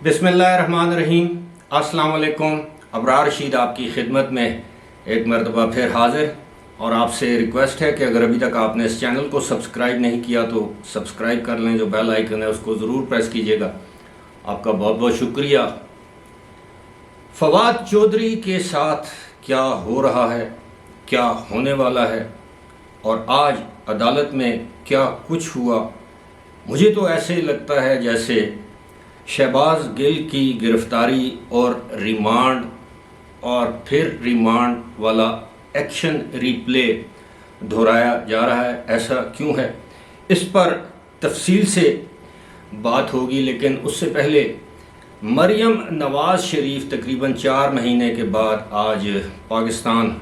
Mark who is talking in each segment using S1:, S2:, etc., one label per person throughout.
S1: بسم اللہ الرحمن الرحیم۔ السلام علیکم۔ ابرار رشید آپ کی خدمت میں ایک مرتبہ پھر حاضر، اور آپ سے ریکویسٹ ہے کہ اگر ابھی تک آپ نے اس چینل کو سبسکرائب نہیں کیا تو سبسکرائب کر لیں، جو بیل آئیکن ہے اس کو ضرور پریس کیجیے گا۔ آپ کا بہت بہت شکریہ۔ فواد چودھری کے ساتھ کیا ہو رہا ہے، کیا ہونے والا ہے، اور آج عدالت میں کیا کچھ ہوا، مجھے تو ایسے لگتا ہے جیسے شہباز گل کی گرفتاری اور ریمانڈ اور پھر ریمانڈ والا ایکشن ریپلے دہرایا جا رہا ہے۔ ایسا کیوں ہے، اس پر تفصیل سے بات ہوگی، لیکن اس سے پہلے مریم نواز شریف تقریباً 4 مہینے کے بعد آج پاکستان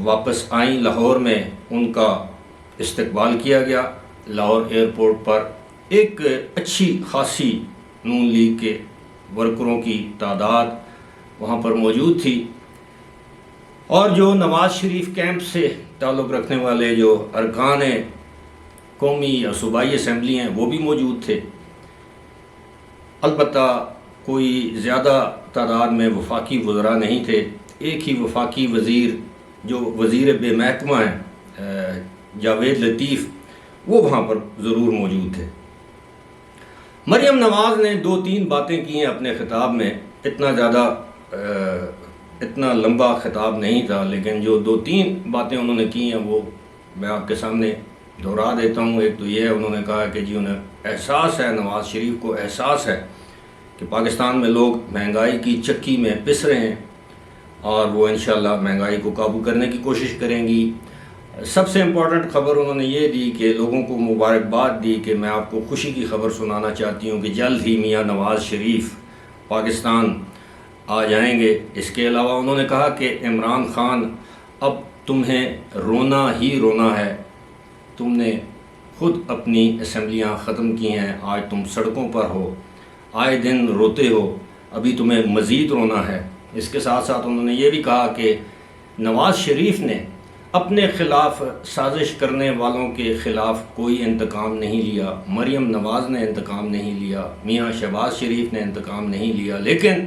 S1: واپس آئیں۔ لاہور میں ان کا استقبال کیا گیا۔ لاہور ایئرپورٹ پر ایک اچھی خاصی نون لیگ کے ورکروں کی تعداد وہاں پر موجود تھی، اور جو نواز شریف کیمپ سے تعلق رکھنے والے جو ارکان قومی یا صوبائی اسمبلی ہیں وہ بھی موجود تھے۔ البتہ کوئی زیادہ تعداد میں وفاقی وزراء نہیں تھے۔ ایک ہی وفاقی وزیر جو وزیر بے محکمہ ہیں جاوید لطیف، وہ وہاں پر ضرور موجود تھے۔ مریم نواز نے 2-3 باتیں کی ہیں اپنے خطاب میں، اتنا لمبا خطاب نہیں تھا، لیکن جو 2-3 باتیں انہوں نے کی ہیں وہ میں آپ کے سامنے دہرا دیتا ہوں۔ ایک تو یہ ہے، انہوں نے کہا کہ جی انہیں احساس ہے، نواز شریف کو احساس ہے کہ پاکستان میں لوگ مہنگائی کی چکی میں پس رہے ہیں، اور وہ انشاءاللہ مہنگائی کو قابو کرنے کی کوشش کریں گی۔ سب سے امپورٹنٹ خبر انہوں نے یہ دی کہ لوگوں کو مبارکباد دی کہ میں آپ کو خوشی کی خبر سنانا چاہتی ہوں کہ جلد ہی میاں نواز شریف پاکستان آ جائیں گے۔ اس کے علاوہ انہوں نے کہا کہ عمران خان، اب تمہیں رونا ہی رونا ہے، تم نے خود اپنی اسمبلیاں ختم کی ہیں، آج تم سڑکوں پر ہو، آئے دن روتے ہو، ابھی تمہیں مزید رونا ہے۔ اس کے ساتھ ساتھ انہوں نے یہ بھی کہا کہ نواز شریف نے اپنے خلاف سازش کرنے والوں کے خلاف کوئی انتقام نہیں لیا، مریم نواز نے انتقام نہیں لیا، میاں شہباز شریف نے انتقام نہیں لیا، لیکن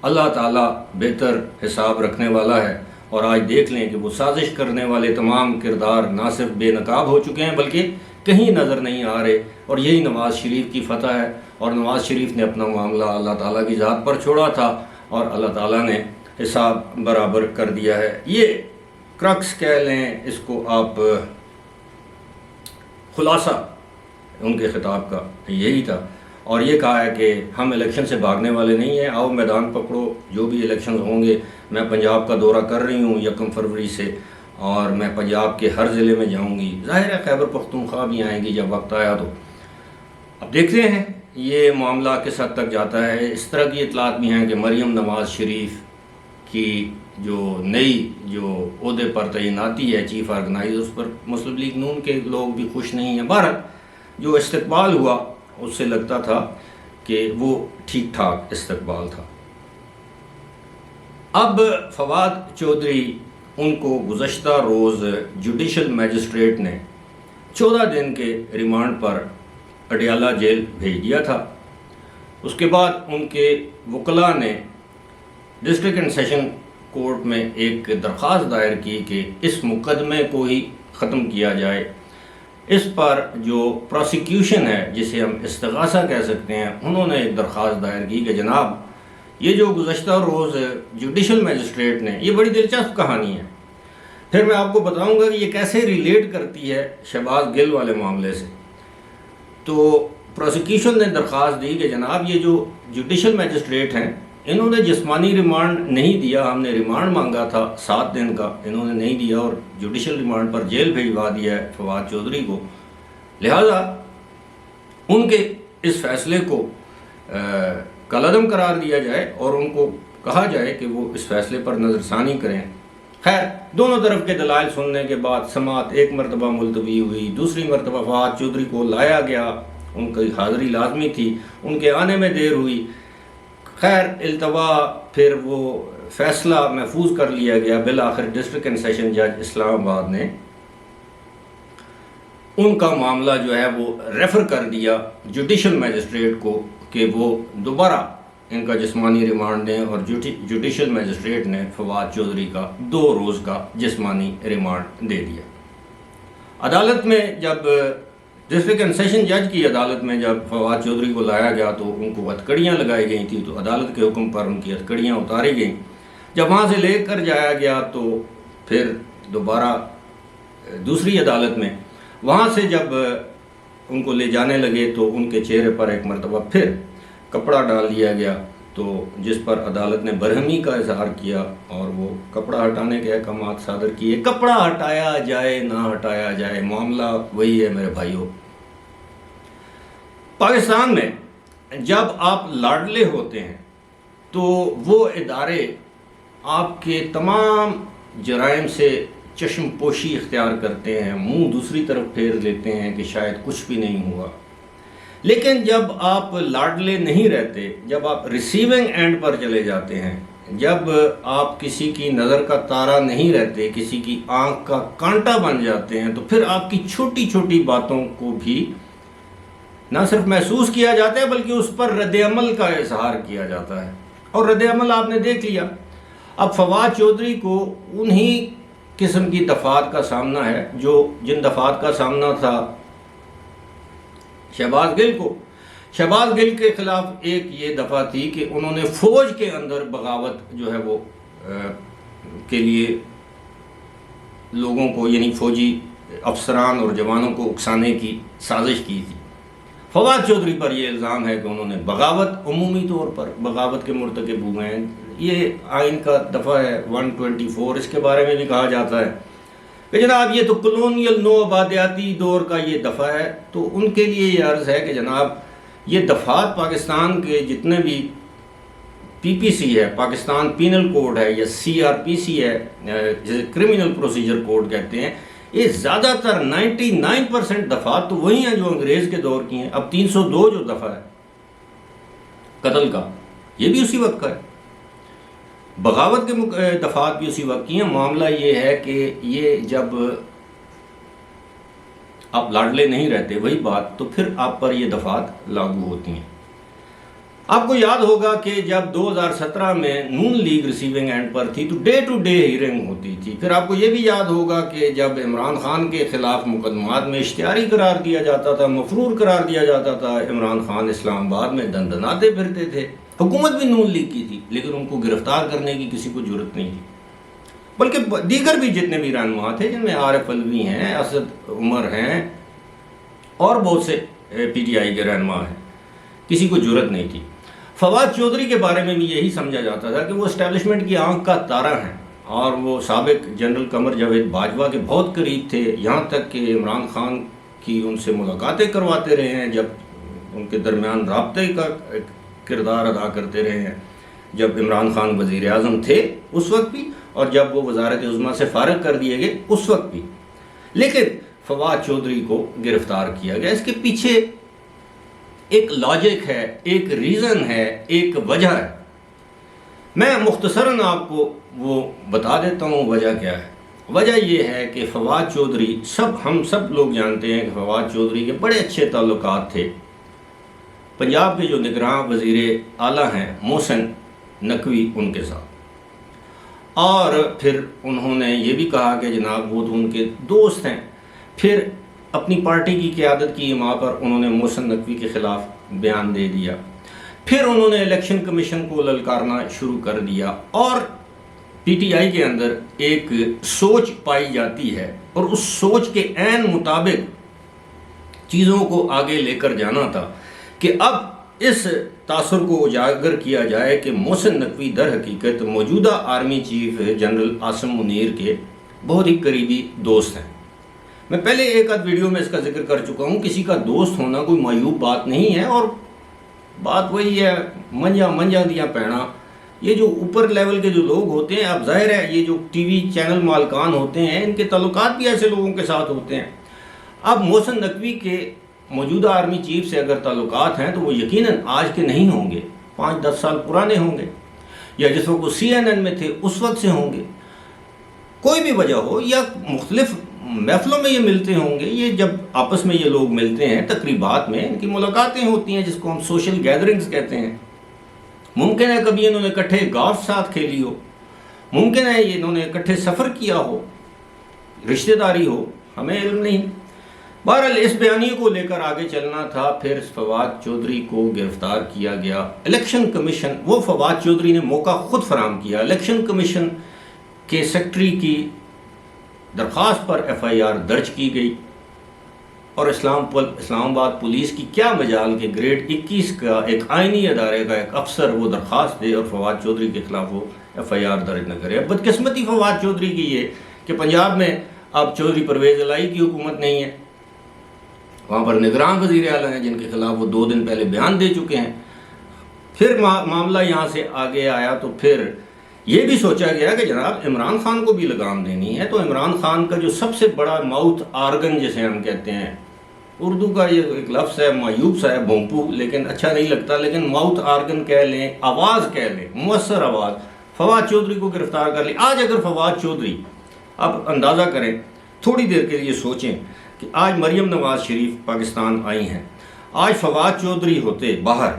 S1: اللہ تعالیٰ بہتر حساب رکھنے والا ہے۔ اور آج دیکھ لیں کہ وہ سازش کرنے والے تمام کردار نہ صرف بے نقاب ہو چکے ہیں بلکہ کہیں نظر نہیں آ رہے، اور یہی نواز شریف کی فتح ہے۔ اور نواز شریف نے اپنا معاملہ اللہ تعالیٰ کی ذات پر چھوڑا تھا، اور اللہ تعالیٰ نے حساب برابر کر دیا ہے۔ یہ کرکس کہہ لیں اس کو آپ، خلاصہ ان کے خطاب کا یہی تھا۔ اور یہ کہا ہے کہ ہم الیکشن سے بھاگنے والے نہیں ہیں، آؤ میدان پکڑو، جو بھی الیکشن ہوں گے۔ میں پنجاب کا دورہ کر رہی ہوں 1 فروری سے، اور میں پنجاب کے ہر ضلع میں جاؤں گی، ظاہر ہے خیبر پختونخوا بھی آئیں گی جب وقت آیا تو۔ اب دیکھتے ہیں یہ معاملہ کس حد تک جاتا ہے۔ اس طرح کی اطلاعات بھی ہیں کہ مریم نواز شریف کی جو نئی عہدے پر تعیناتی ہے چیف آرگنائزر، اس پر مسلم لیگ نون کے لوگ بھی خوش نہیں ہیں۔ بہرحال جو استقبال ہوا اس سے لگتا تھا کہ وہ ٹھیک ٹھاک استقبال تھا۔ اب فواد چودھری، ان کو گزشتہ روز جوڈیشل میجسٹریٹ نے 14 دن کے ریمانڈ پر اڈیالہ جیل بھیج دیا تھا۔ اس کے بعد ان کے وکلاء نے ڈسٹرکٹ اینڈ سیشن کورٹ میں ایک درخواست دائر کی کہ اس مقدمے کو ہی ختم کیا جائے۔ اس پر جو پروسیکیوشن ہے، جسے ہم استغاثہ کہہ سکتے ہیں، انہوں نے ایک درخواست دائر کی کہ جناب یہ جو گزشتہ روز جوڈیشل میجسٹریٹ نے، یہ بڑی دلچسپ کہانی ہے، پھر میں آپ کو بتاؤں گا کہ یہ کیسے ریلیٹ کرتی ہے شہباز گل والے معاملے سے۔ تو پروسیکیوشن نے درخواست دی کہ جناب یہ جو جوڈیشل میجسٹریٹ ہیں، انہوں نے جسمانی ریمانڈ نہیں دیا، ہم نے ریمانڈ مانگا تھا 7 دن کا، انہوں نے نہیں دیا، اور جوڈیشل ریمانڈ پر جیل بھیجوا دیا ہے فواد چودھری کو۔ لہذا ان کے اس فیصلے کو کالعدم قرار دیا جائے اور ان کو کہا جائے کہ وہ اس فیصلے پر نظر ثانی کریں۔ خیر، دونوں طرف کے دلائل سننے کے بعد سماعت ایک مرتبہ ملتوی ہوئی، دوسری مرتبہ فواد چودھری کو لایا گیا، ان کی حاضری لازمی تھی، ان کے آنے میں دیر ہوئی۔ خیر، التوا پھر وہ فیصلہ محفوظ کر لیا گیا۔ بالآخر ڈسٹرکٹ اینڈ سیشن جج اسلام آباد نے ان کا معاملہ جو ہے وہ ریفر کر دیا جوڈیشل میجسٹریٹ کو کہ وہ دوبارہ ان کا جسمانی ریمانڈ دیں، اور جوڈیشل میجسٹریٹ نے فواد چودھری کا 2 روز کا جسمانی ریمانڈ دے دیا۔ عدالت میں جب ڈسٹرکٹ اینڈ سیشن جج کی عدالت میں جب فواد چودھری کو لایا گیا تو ان کو ہتھکڑیاں لگائی گئی تھیں، تو عدالت کے حکم پر ان کی ہتھکڑیاں اتاری گئیں۔ جب وہاں سے لے کر جایا گیا تو پھر دوبارہ دوسری عدالت میں وہاں سے جب ان کو لے جانے لگے تو ان کے چہرے پر ایک مرتبہ پھر کپڑا ڈال دیا گیا، تو جس پر عدالت نے برہمی کا اظہار کیا اور وہ کپڑا ہٹانے کے احکامات صادر کیے۔ کپڑا ہٹایا جائے نہ ہٹایا جائے، معاملہ وہی ہے میرے بھائیوں۔ پاکستان میں جب آپ لاڈلے ہوتے ہیں تو وہ ادارے آپ کے تمام جرائم سے چشم پوشی اختیار کرتے ہیں، منہ دوسری طرف پھیر لیتے ہیں کہ شاید کچھ بھی نہیں ہوا۔ لیکن جب آپ لاڈلے نہیں رہتے، جب آپ ریسیونگ اینڈ پر چلے جاتے ہیں، جب آپ کسی کی نظر کا تارا نہیں رہتے، کسی کی آنکھ کا کانٹا بن جاتے ہیں، تو پھر آپ کی چھوٹی چھوٹی باتوں کو بھی نہ صرف محسوس کیا جاتا ہے بلکہ اس پر رد عمل کا اظہار کیا جاتا ہے، اور رد عمل آپ نے دیکھ لیا۔ اب فواد چودھری کو انہی قسم کی دفعات کا سامنا ہے جن دفعات کا سامنا تھا شہباز گل کو۔ شہباز گل کے خلاف ایک یہ دفعہ تھی کہ انہوں نے فوج کے اندر بغاوت جو ہے وہ کے لیے لوگوں کو، یعنی فوجی افسران اور جوانوں کو اکسانے کی سازش کی تھی۔ فواد چودھری پر یہ الزام ہے کہ انہوں نے بغاوت، عمومی طور پر بغاوت کے مرتکب ہوئے ہیں۔ یہ آئین کا دفعہ ہے 124، اس کے بارے میں بھی کہا جاتا ہے کہ جناب یہ تو کلونیل نو آبادیاتی دور کا یہ دفعہ ہے۔ تو ان کے لیے یہ عرض ہے کہ جناب یہ دفعات پاکستان کے جتنے بھی PPC ہے، پاکستان پینل کوڈ ہے، یا CRPC ہے جسے کرمنل پروسیجر کوڈ کہتے ہیں، یہ زیادہ تر 99% دفعات تو وہی ہیں جو انگریز کے دور کی ہیں۔ اب 302 جو دفعہ ہے قتل کا، یہ بھی اسی وقت کا ہے۔ بغاوت کے دفعات بھی اسی وقت کی ہیں۔ معاملہ یہ ہے کہ یہ جب آپ لاڈلے نہیں رہتے، وہی بات، تو پھر آپ پر یہ دفعات لاگو ہوتی ہیں۔ آپ کو یاد ہوگا کہ جب 2017 میں نون لیگ ریسیونگ اینڈ پر تھی تو ڈے ٹو ڈے ہیرنگ ہوتی تھی۔ پھر آپ کو یہ بھی یاد ہوگا کہ جب عمران خان کے خلاف مقدمات میں اشتہاری قرار دیا جاتا تھا، مفرور قرار دیا جاتا تھا، عمران خان اسلام آباد میں دندناتے پھرتے تھے۔ حکومت بھی نون لیگ کی تھی لیکن ان کو گرفتار کرنے کی کسی کو جرت نہیں تھی، بلکہ دیگر بھی جتنے بھی رہنما تھے، جن میں عارف علوی ہیں، اسد عمر ہیں، اور بہت سے PTI کے رہنما ہیں، کسی کو جرت نہیں تھی۔ فواد چودھری کے بارے میں بھی یہی سمجھا جاتا تھا کہ وہ اسٹیبلشمنٹ کی آنکھ کا تارا ہیں، اور وہ سابق جنرل قمر جاوید باجوہ کے بہت قریب تھے، یہاں تک کہ عمران خان کی ان سے ملاقاتیں کرواتے رہے ہیں، جب ان کے درمیان رابطے کا کردار ادا کرتے رہے ہیں، جب عمران خان وزیر اعظم تھے اس وقت بھی، اور جب وہ وزارت عظمیٰ سے فارغ کر دیے گئے اس وقت بھی۔ لیکن فواد چودھری کو گرفتار کیا گیا۔ اس کے پیچھے ایک لاجک ہے، ایک ریزن ہے، ایک وجہ ہے۔ میں مختصراً آپ کو وہ بتا دیتا ہوں وجہ کیا ہے۔ وجہ یہ ہے کہ فواد چودھری، ہم سب لوگ جانتے ہیں کہ فواد چودھری کے بڑے اچھے تعلقات تھے پنجاب کے جو نگراں وزیر اعلیٰ ہیں محسن نقوی ان کے ساتھ، اور پھر انہوں نے یہ بھی کہا کہ جناب وہ تو ان کے دوست ہیں۔ پھر اپنی پارٹی کی قیادت کی ایما پر انہوں نے محسن نقوی کے خلاف بیان دے دیا، پھر انہوں نے الیکشن کمیشن کو للکارنا شروع کر دیا، اور PTI کے اندر ایک سوچ پائی جاتی ہے، اور اس سوچ کے عین مطابق چیزوں کو آگے لے کر جانا تھا کہ اب اس تاثر کو اجاگر کیا جائے کہ محسن نقوی در حقیقت موجودہ army chief general Asim Munir کے بہت ہی قریبی دوست ہیں۔ میں پہلے ایک آدھ ویڈیو میں اس کا ذکر کر چکا ہوں، کسی کا دوست ہونا کوئی معیوب بات نہیں ہے، اور بات وہی ہے منجا دیا پینا۔ یہ جو اوپر لیول کے جو لوگ ہوتے ہیں، اب ظاہر ہے یہ جو TV چینل مالکان ہوتے ہیں، ان کے تعلقات بھی ایسے لوگوں کے ساتھ ہوتے ہیں۔ اب محسن نقوی کے موجودہ آرمی چیف سے اگر تعلقات ہیں تو وہ یقیناً آج کے نہیں ہوں گے، 5-10 سال پرانے ہوں گے، یا جس وقت وہ CNN میں تھے اس وقت سے ہوں گے۔ کوئی بھی وجہ ہو، یا مختلف محفلوں میں یہ ملتے ہوں گے، یہ جب آپس میں یہ لوگ ملتے ہیں تقریبات میں، ان کی ملاقاتیں ہوتی ہیں جس کو ہم سوشل گیدرنگز کہتے ہیں. ممکن ہے کبھی انہوں نے اکٹھے گولف ساتھ کھیلی ہو، ممکن ہے یہ انہوں نے اکٹھے سفر کیا ہو، رشتہ داری ہو، ہمیں علم نہیں. بہرحال اس بیانیے کو لے کر آگے چلنا تھا. پھر فواد چودھری کو گرفتار کیا گیا. الیکشن کمیشن، وہ فواد چودھری نے موقع خود فراہم کیا. الیکشن کمیشن کے سیکٹری کی درخواست پر ایف آئی آر درج کی گئی، اور اسلام آباد پولیس کی کیا مجال کہ گریڈ 21 کا ایک آئینی ادارے کا ایک افسر وہ درخواست دے اور فواد چودھری کے خلاف وہ ایف آئی آر درج نہ کرے. اب بدقسمتی فواد چودھری کی یہ کہ پنجاب میں اب چودھری پرویز الہی کی حکومت نہیں ہے، وہاں پر نگران وزیر اعلیٰ ہیں جن کے خلاف وہ 2 دن پہلے بیان دے چکے ہیں. پھر معاملہ یہاں سے آگے آیا تو پھر یہ بھی سوچا گیا کہ جناب عمران خان کو بھی لگام دینی ہے. تو عمران خان کا جو سب سے بڑا ماؤتھ آرگن جسے ہم کہتے ہیں، اردو کا یہ ایک لفظ ہے معیوب سا ہے، بھونپو، لیکن اچھا نہیں لگتا، لیکن ماؤتھ آرگن کہہ لیں، آواز کہہ لیں، مؤثر آواز، فواد چودھری کو گرفتار کر لی. آج اگر فواد چودھری، اب اندازہ کریں، تھوڑی دیر کے لیے سوچیں کہ آج مریم نواز شریف پاکستان آئی ہیں، آج فواد چودھری ہوتے باہر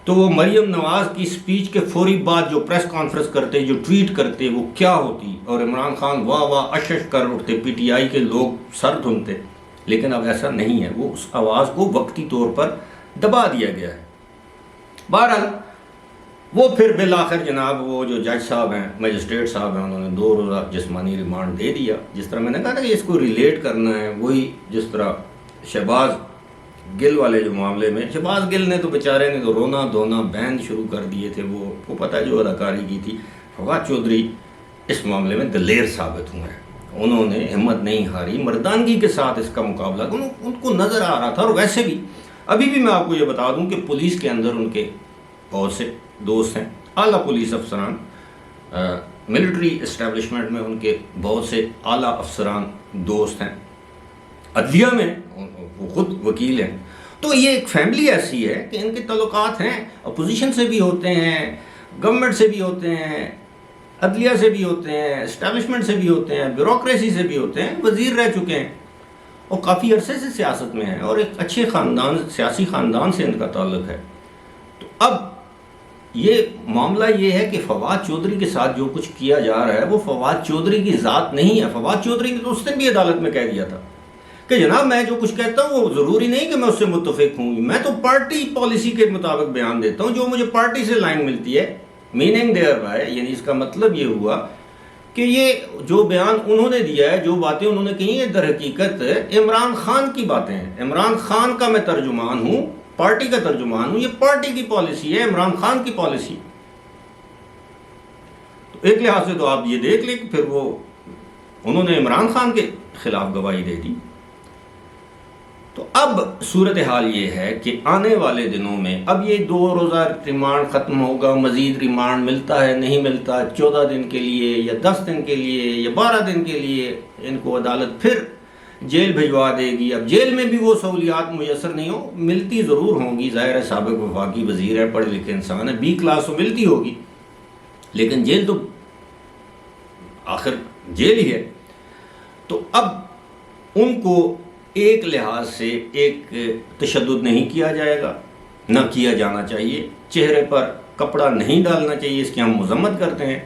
S1: تو وہ مریم نواز کی سپیچ کے فوری بعد جو پریس کانفرنس کرتے، جو ٹویٹ کرتے، وہ کیا ہوتی، اور عمران خان واہ واہ اش کر اٹھتے، پی ٹی آئی کے لوگ سر دھنتے. لیکن اب ایسا نہیں ہے، وہ اس آواز کو وقتی طور پر دبا دیا گیا ہے. بہرحال وہ پھر بالآخر جناب وہ جو جج صاحب ہیں، مجسٹریٹ صاحب ہیں، انہوں نے 2 روزہ جسمانی ریمانڈ دے دیا. جس طرح میں نے کہا تھا کہ اس کو ریلیٹ کرنا ہے، وہی جس طرح شہباز گل والے جو معاملے میں، شہباز گل نے تو بیچارے نے تو رونا دھونا بین شروع کر دیے تھے، وہ پتہ ہے جو اداکاری کی تھی. فواد چودھری اس معاملے میں دلیر ثابت ہوئے ہیں، انہوں نے ہمت نہیں ہاری، مردانگی کے ساتھ اس کا مقابلہ، ان کو نظر آ رہا تھا. اور ویسے بھی ابھی بھی میں آپ کو یہ بتا دوں کہ پولیس کے اندر ان کے بہت سے دوست ہیں، اعلیٰ پولیس افسران، ملٹری اسٹیبلشمنٹ میں ان کے بہت سے اعلیٰ افسران دوست ہیں، عدلیہ میں وہ خود وکیل ہیں. تو یہ ایک فیملی ایسی ہے کہ ان کے تعلقات ہیں، اپوزیشن سے بھی ہوتے ہیں، گورنمنٹ سے بھی ہوتے ہیں، عدلیہ سے بھی ہوتے ہیں، اسٹیبلشمنٹ سے بھی ہوتے ہیں، بیوروکریسی سے بھی ہوتے ہیں، وزیر رہ چکے ہیں اور کافی عرصے سے سیاست میں ہیں، اور ایک اچھے خاندان، سیاسی خاندان سے ان کا تعلق ہے. تو اب یہ معاملہ یہ ہے کہ فواد چودھری کے ساتھ جو کچھ کیا جا رہا ہے وہ فواد چودھری کی ذات نہیں ہے. فواد چودھری نے تو اس دن بھی عدالت میں کہہ دیا تھا کہ جناب میں جو کچھ کہتا ہوں وہ ضروری نہیں کہ میں اس سے متفق ہوں، میں تو پارٹی پالیسی کے مطابق بیان دیتا ہوں، جو مجھے پارٹی سے لائن ملتی ہے. میننگ دیئر بائی، یعنی اس کا مطلب یہ ہوا کہ یہ جو بیان انہوں نے دیا ہے، جو باتیں انہوں نے کہی ہیں، در حقیقت عمران خان کی باتیں ہیں. عمران خان کا میں ترجمان ہوں، پارٹی کا ترجمان ہوں، یہ پارٹی کی پالیسی ہے، عمران خان کی پالیسی. تو ایک لحاظ سے تو آپ یہ دیکھ لیں کہ پھر وہ انہوں نے عمران خان کے خلاف گواہی دے دی. تو اب صورتحال یہ ہے کہ آنے والے دنوں میں اب یہ 2 روزہ ریمانڈ ختم ہوگا، مزید ریمانڈ ملتا ہے نہیں ملتا، 14 دن کے لیے یا 10 دن کے لیے یا 12 دن کے لیے ان کو عدالت پھر جیل بھجوا دے گی. اب جیل میں بھی وہ سہولیات میسر نہیں ہو، ملتی ضرور ہوں گی، ظاہر ہے سابق وفاقی وزیر ہے، پڑھے لکھے انسان ہے، B کلاس تو ملتی ہوگی، لیکن جیل تو آخر جیل ہی ہے. تو اب ان کو ایک لحاظ سے ایک تشدد نہیں کیا جائے گا، نہ کیا جانا چاہیے، چہرے پر کپڑا نہیں ڈالنا چاہیے، اس کی ہم مذمت کرتے ہیں.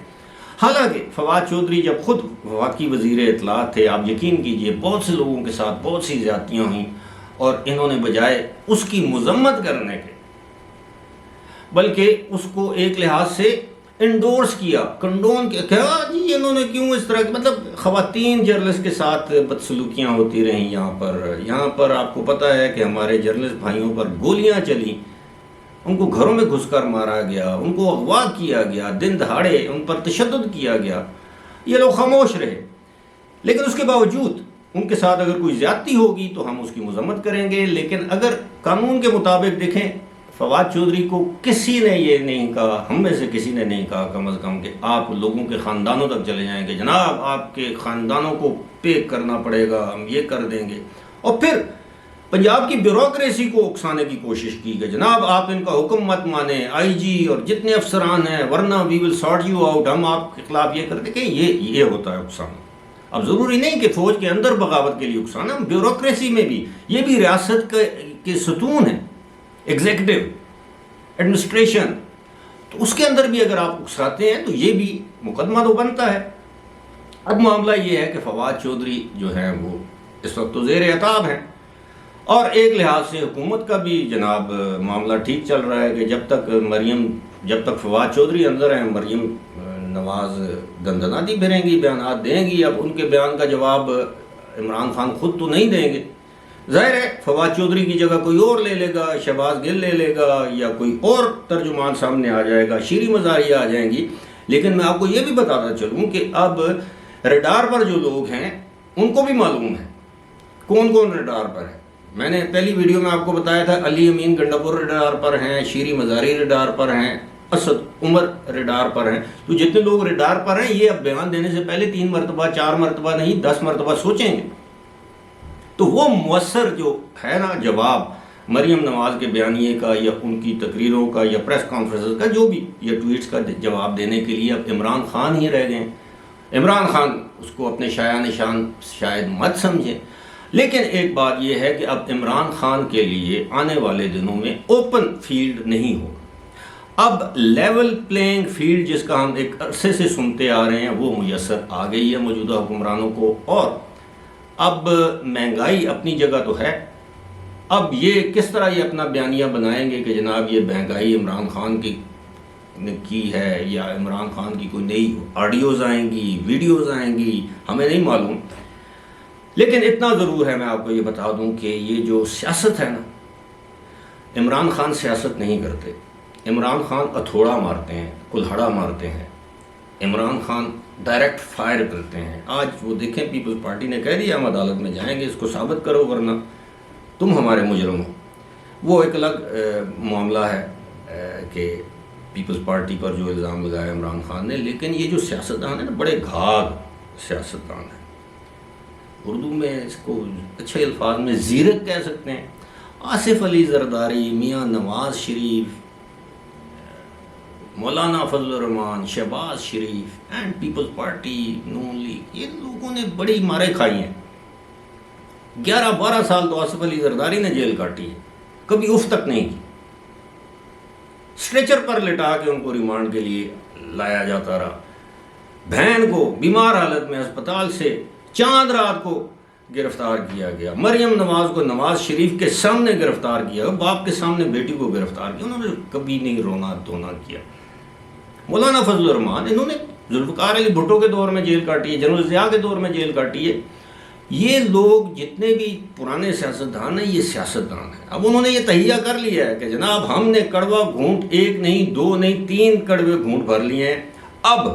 S1: حالانکہ فواد چودھری جب خود وفاقی وزیر اطلاعات تھے، آپ یقین کیجئے بہت سے لوگوں کے ساتھ بہت سی زیادتیاں ہوئیں، اور انہوں نے بجائے اس کی مذمت کرنے کے بلکہ اس کو ایک لحاظ سے انڈورس کیا، کنڈون کیا، کہا جی انہوں نے کیوں اس طرح، مطلب خواتین جرنلسٹ کے ساتھ بدسلوکیاں ہوتی رہیں. یہاں پر آپ کو پتہ ہے کہ ہمارے جرنلسٹ بھائیوں پر گولیاں چلیں، ان کو گھروں میں گھس کر مارا گیا، ان کو اغوا کیا گیا، دن دہاڑے ان پر تشدد کیا گیا. یہ لوگ خاموش رہے، لیکن اس کے باوجود ان کے ساتھ اگر کوئی زیادتی ہوگی تو ہم اس کی مذمت کریں گے. لیکن اگر قانون کے مطابق دیکھیں، فواد چودھری کو کسی نے یہ نہیں کہا، ہم میں سے کسی نے نہیں کہا کم از کم کہ آپ لوگوں کے خاندانوں تک چلے جائیں کہ جناب آپ کے خاندانوں کو پیک کرنا پڑے گا، ہم یہ کر دیں گے. اور پھر پنجاب کی بیوروکریسی کو اکسانے کی کوشش کی کہ جناب آپ ان کا حکم مت مانیں، آئی جی اور جتنے افسران ہیں، ورنہ وی ول سارٹ یو آؤٹ، ہم آپ کے خلاف یہ کر دیں کہ یہ ہوتا ہے اکسانا. اب ضروری نہیں کہ فوج کے اندر بغاوت کے لیے اکسانا، بیوروکریسی میں بھی، یہ بھی ریاست کے ستون ہیں، ایگزیکٹو ایڈمنسٹریشن، تو اس کے اندر بھی اگر آپ اکساتے ہیں تو یہ بھی مقدمہ تو بنتا ہے۔ اب معاملہ یہ ہے کہ فواد چودھری جو ہیں وہ اس وقت تو زیر عتاب ہیں، اور ایک لحاظ سے حکومت کا بھی جناب معاملہ ٹھیک چل رہا ہے کہ جب تک فواد چودھری اندر ہیں، مریم نواز دندناتی پھریں گی، بیانات دیں گی۔ اب ان کے بیان کا جواب عمران خان خود تو نہیں دیں گے، ظاہر ہے فواد چودھری کی جگہ کوئی اور لے لے گا، شہباز گل لے لے گا، یا کوئی اور ترجمان سامنے آ جائے گا، شیریں مزاحیہ آ جائیں گی۔ لیکن میں آپ کو یہ بھی بتاتا چلوں کہ اب ریڈار پر جو لوگ ہیں ان کو بھی معلوم ہے کون کون ریڈار پر ہے۔ میں نے پہلی ویڈیو میں آپ کو بتایا تھا علی امین گنڈاپور ریڈار پر ہیں، شیریں مزاری ریڈار پر ہیں، اسد عمر ریڈار پر ہیں۔ تو جتنے لوگ ریڈار پر ہیں یہ اب بیان دینے سے پہلے 3 مرتبہ 4 مرتبہ نہیں 10 مرتبہ سوچیں گے، تو وہ مؤثر جو ہے نا جواب مریم نواز کے بیانیے کا یا ان کی تقریروں کا یا پریس کانفرنس کا جو بھی یا ٹویٹس کا جواب دینے کے لیے اب عمران خان ہی رہ گئے ہیں۔ عمران خان اس کو اپنے شایان نشان شاید مت سمجھیں، لیکن ایک بات یہ ہے کہ اب عمران خان کے لیے آنے والے دنوں میں اوپن فیلڈ نہیں ہوگا۔ اب لیول پلینگ فیلڈ جس کا ہم ایک عرصے سے سنتے آ رہے ہیں وہ میسر آ گئی ہے موجودہ حکمرانوں کو، اور اب مہنگائی اپنی جگہ تو ہے۔ اب یہ کس طرح یہ اپنا بیانیہ بنائیں گے کہ جناب یہ مہنگائی عمران خان کی ہے یا عمران خان کی کوئی نئی آڈیوز آئیں گی، ویڈیوز آئیں گی، ہمیں نہیں معلوم۔ لیکن اتنا ضرور ہے، میں آپ کو یہ بتا دوں کہ یہ جو سیاست ہے نا، عمران خان سیاست نہیں کرتے، عمران خان ہتھوڑا مارتے ہیں، کلہڑا مارتے ہیں، عمران خان ڈائریکٹ فائر کرتے ہیں۔ آج وہ دیکھیں پیپلز پارٹی نے کہہ دیا ہم عدالت میں جائیں گے، اس کو ثابت کرو ورنہ تم ہمارے مجرم ہو۔ وہ ایک الگ معاملہ ہے کہ پیپلز پارٹی پر جو الزام لگایا عمران خان نے، لیکن یہ جو سیاستدان ہیں نا بڑے گھاگ سیاستدان ہیں، اردو میں اس کو اچھے الفاظ میں زیرک کہہ سکتے ہیں۔ Asif Ali Zardari, Mian Nawaz Sharif, Maulana Fazl ur Rehman, Shahbaz Sharif and Peoples Party, Noon League, یہ لوگوں نے بڑی مارے کھائی ہیں۔ 11-12 سال تو آصف علی زرداری نے جیل کاٹی ہے، کبھی اف تک نہیں کی۔ اسٹریچر پر لٹا کے ان کو ریمانڈ کے لیے لایا جاتا رہا، بہن کو بیمار حالت میں اسپتال سے چاند رات کو گرفتار کیا گیا، مریم نواز کو نواز شریف کے سامنے گرفتار کیا، باپ کے سامنے بیٹی کو گرفتار کیا، انہوں نے کبھی نہیں رونا دھونا کیا۔ مولانا فضل الرحمان، انہوں نے ذوالفقار علی بھٹو کے دور میں جیل کاٹی ہے، جنرل ضیاء کے دور میں جیل کاٹی ہے۔ یہ لوگ جتنے بھی پرانے سیاستدان ہیں یہ سیاستدان ہیں۔ اب انہوں نے یہ تہیہ کر لیا ہے کہ جناب ہم نے کڑوا گھونٹ 1 نہیں 2 نہیں 3 کڑوے گھونٹ بھر لیے ہیں، اب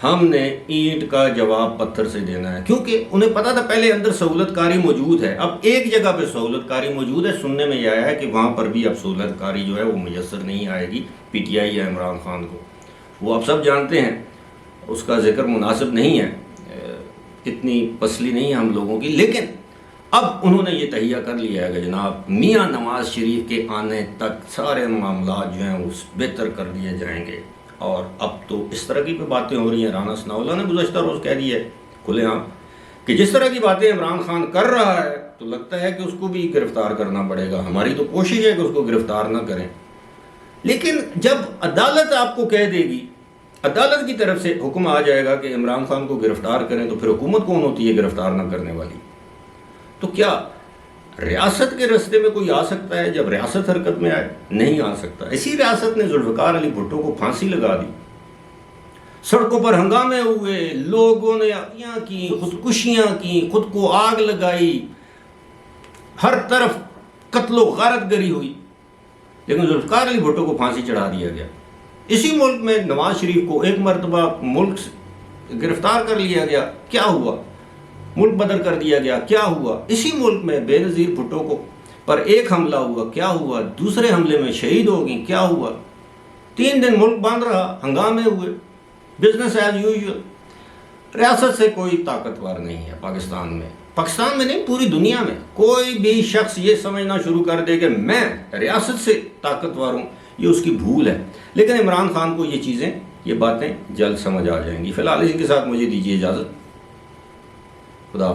S1: ہم نے اینٹ کا جواب پتھر سے دینا ہے، کیونکہ انہیں پتا تھا پہلے اندر سہولت کاری موجود ہے۔ اب ایک جگہ پہ سہولت کاری موجود ہے، سننے میں یہ آیا ہے کہ وہاں پر بھی اب سہولت کاری جو ہے وہ میسر نہیں آئے گی پی ٹی آئی یا عمران خان کو۔ وہ آپ سب جانتے ہیں، اس کا ذکر مناسب نہیں ہے، اتنی پسلی نہیں ہے ہم لوگوں کی، لیکن اب انہوں نے یہ تہیہ کر لیا ہے کہ جناب میاں نواز شریف کے آنے تک سارے معاملات جو ہیں اس بہتر کر دیے جائیں گے۔ اور اب تو اس طرح کی باتیں ہو رہی ہیں، رانا ثناءاللہ نے گزشتہ روز کہہ دی ہے کھلے عام کہ جس طرح کی باتیں عمران خان کر رہا ہے تو لگتا ہے کہ اس کو بھی گرفتار کرنا پڑے گا۔ ہماری تو کوشش ہے کہ اس کو گرفتار نہ کریں، لیکن جب عدالت آپ کو کہہ دے گی، عدالت کی طرف سے حکم آ جائے گا کہ عمران خان کو گرفتار کریں، تو پھر حکومت کون ہوتی ہے گرفتار نہ کرنے والی؟ تو کیا ریاست کے رستے میں کوئی آ سکتا ہے جب ریاست حرکت میں آئے؟ نہیں آ سکتا۔ اسی ریاست نے ذوالفقار علی بھٹو کو پھانسی لگا دی، سڑکوں پر ہنگامے ہوئے، لوگوں نے عطیاں کی، خودکشیاں کی، خود کو آگ لگائی، ہر طرف قتل و غارت گری ہوئی، لیکن ذوالفقار علی بھٹو کو پھانسی چڑھا دیا گیا۔ اسی ملک میں نواز شریف کو ایک مرتبہ ملک سے گرفتار کر لیا گیا، کیا ہوا؟ ملک بدر کر دیا گیا، کیا ہوا؟ اسی ملک میں بے نظیر بھٹو کو پر ایک حملہ ہوا، کیا ہوا؟ دوسرے حملے میں شہید ہو گئی، کیا ہوا؟ 3 دن ملک بند رہا، ہنگامے ہوئے، بزنس ایز یوزول۔ ریاست سے کوئی طاقتور نہیں ہے پاکستان میں نہیں، پوری دنیا میں کوئی بھی شخص یہ سمجھنا شروع کر دے کہ میں ریاست سے طاقتور ہوں، یہ اس کی بھول ہے۔ لیکن عمران خان کو یہ چیزیں، یہ باتیں جلد سمجھ آ جائیں گی۔ فی الحال اسی کے ساتھ مجھے دیجیے اجازت۔ خدا